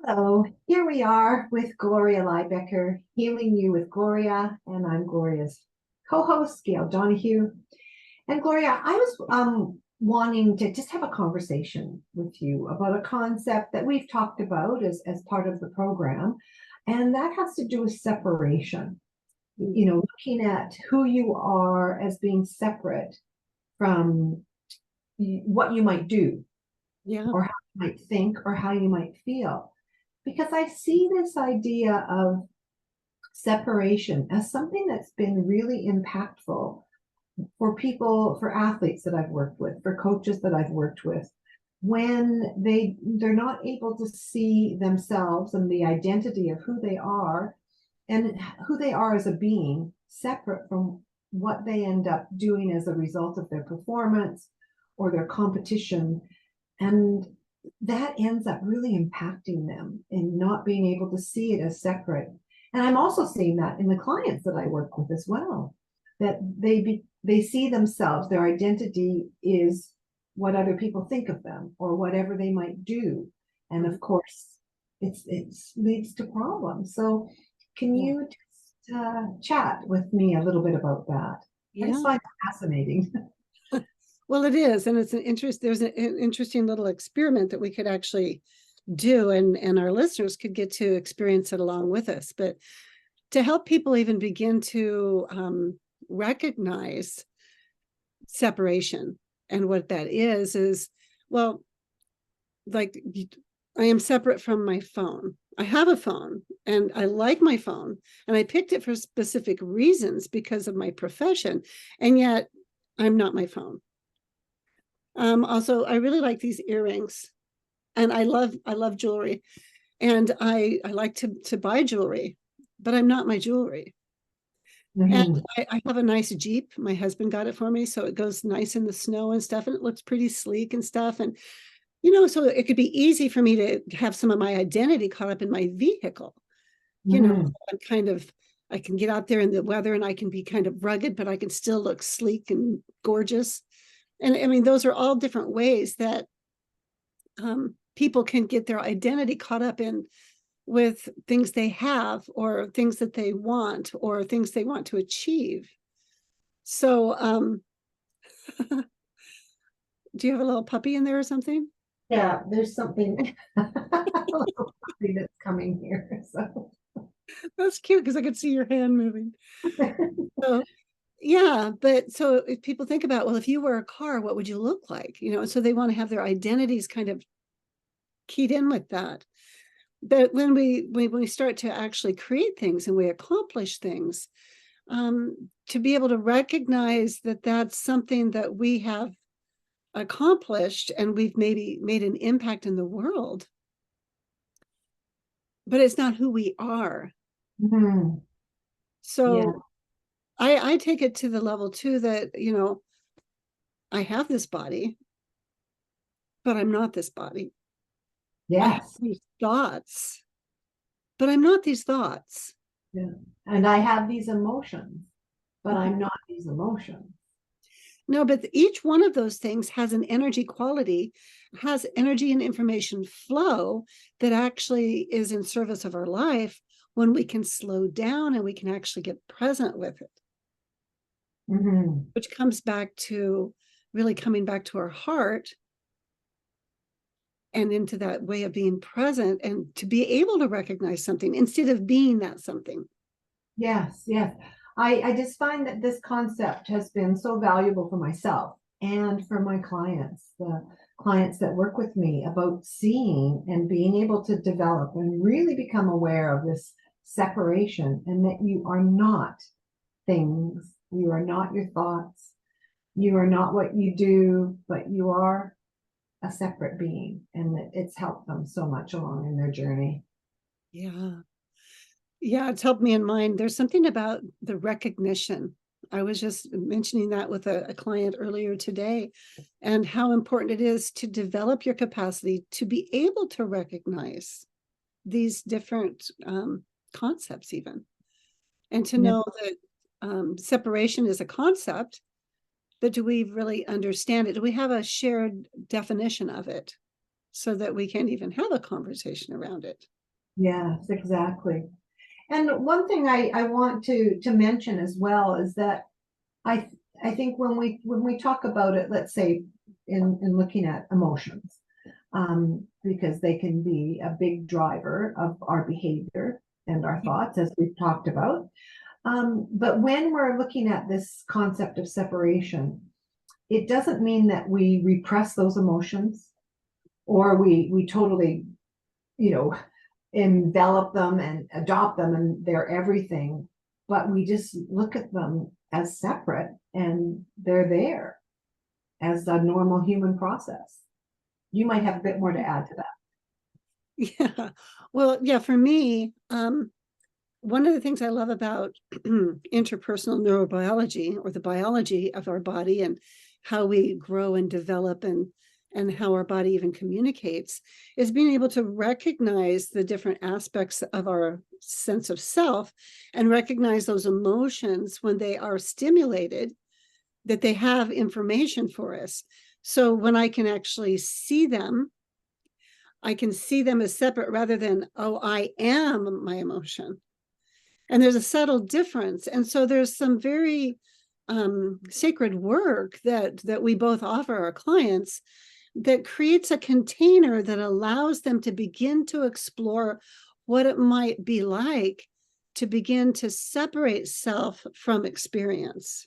Hello, here we are with Gloria Liebecker, Healing You with Gloria, and I'm Gloria's co-host, Gail Donahue. And Gloria, I was wanting to just have a conversation with you about a concept that we've talked about as part of the program, and that has to do with separation. You know, looking at who you are as being separate from what you might do, Yeah. or how you might think, or how you might feel. Because I see this idea of separation as something that's been really impactful for people, for athletes that I've worked with, for coaches that I've worked with, when they're not able to see themselves and the identity of who they are and who they are as a being separate from what they end up doing as a result of their performance or their competition. And that ends up really impacting them in not being able to see it as separate. And I'm also seeing that in the clients that I work with as well, that they see themselves, their identity is what other people think of them or whatever they might do. And of course, it leads to problems. So can Yeah. you just chat with me a little bit about that? I just Yeah. find it fascinating. Well, it is. And there's an interesting little experiment that we could actually do, and our listeners could get to experience it along with us. But to help people even begin to recognize separation and what that is, well, like I am separate from my phone. I have a phone and I like my phone and I picked it for specific reasons because of my profession. And yet I'm not my phone. Also, I really like these earrings and I love jewelry and I like to buy jewelry, but I'm not my jewelry. And Mhm. I have a nice Jeep. My husband got it for me. So it goes nice in the snow and stuff. And it looks pretty sleek and stuff. And, so it could be easy for me to have some of my identity caught up in my vehicle. You know, Mhm. I'm kind of, I can get out there in the weather and I can be kind of rugged, but I can still look sleek and gorgeous. And I mean, those are all different ways that people can get their identity caught up in with things they have or things that they want or things they want to achieve. So, do you have a little puppy in there or something? Yeah, there's something a little puppy that's coming here. So That's cute because I could see your hand moving. So, yeah, but so if people think about, well, if you were a car, what would you look like? So they want to have their identities kind of keyed in with that. But when we start to actually create things and we accomplish things, to be able to recognize that that's something that we have accomplished and we've maybe made an impact in the world, but it's not who we are. Mhm. Yeah. So I take it to the level too that, I have this body, but I'm not this body. I have Yes. these thoughts, but I'm not these thoughts. Yeah. And I have these emotions, but I'm not these emotions. No, but each one of those things has an energy quality, has energy and information flow that actually is in service of our life when we can slow down and we can actually get present with it, Mhm. which comes back to really coming back to our heart and into that way of being present and to be able to recognize something instead of being that something. Yes, yes. I just find that this concept has been so valuable for myself and for my clients, the clients that work with me, about seeing and being able to develop and really become aware of this separation, and that you are not things, you are not your thoughts, you are not what you do, but you are a separate being, and that it's helped them so much along in their journey. Yeah. Yeah, it's helped me in mine. There's something about the recognition. I was just mentioning that with a client earlier today, and how important it is to develop your capacity to be able to recognize these different concepts, even, and to Yeah. know that separation is a concept, but do we really understand it? Do we have a shared definition of it so that we can even have a conversation around it? Yes, exactly. And one thing I want to mention as well is that I I think when we talk about it, let's say in looking at emotions, because they can be a big driver of our behavior and our thoughts, as we've talked about. But when we're looking at this concept of separation, it doesn't mean that we repress those emotions or we totally, you know, envelop them and adopt them and they're everything, but we just look at them as separate and they're there as a normal human process. You might have a bit more to add to that. Yeah. Well, yeah, for me, one of the things I love about interpersonal neurobiology, or the biology of our body and how we grow and develop, and how our body even communicates, is being able to recognize the different aspects of our sense of self and recognize those emotions when they are stimulated, that they have information for us. So when I can actually see them, I can see them as separate rather than, oh, I am my emotion. And there's a subtle difference. And so there's some very sacred work that we both offer our clients that creates a container that allows them to begin to explore what it might be like to begin to separate self from experience.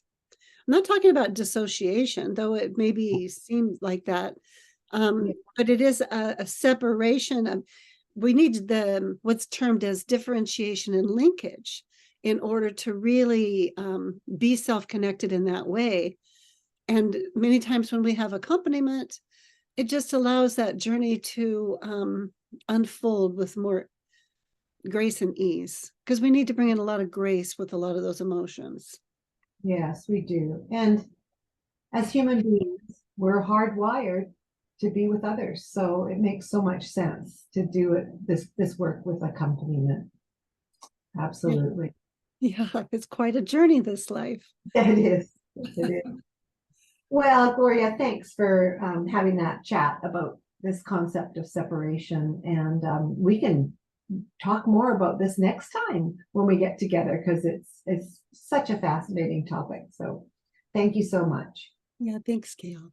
I'm not talking about dissociation, though it maybe seems like that. But it is a separation of, we need what's termed as differentiation and linkage in order to really be self-connected in that way. And many times when we have accompaniment, it just allows that journey to unfold with more grace and ease, because we need to bring in a lot of grace with a lot of those emotions. Yes, we do. And as human beings, we're hardwired to be with others. So it makes so much sense to do it this work with accompaniment. Absolutely. Yeah, it's quite a journey, this life. It is. It is. Well, Gloria, thanks for having that chat about this concept of separation. And we can talk more about this next time when we get together because it's such a fascinating topic. So thank you so much. Yeah, thanks, Gail.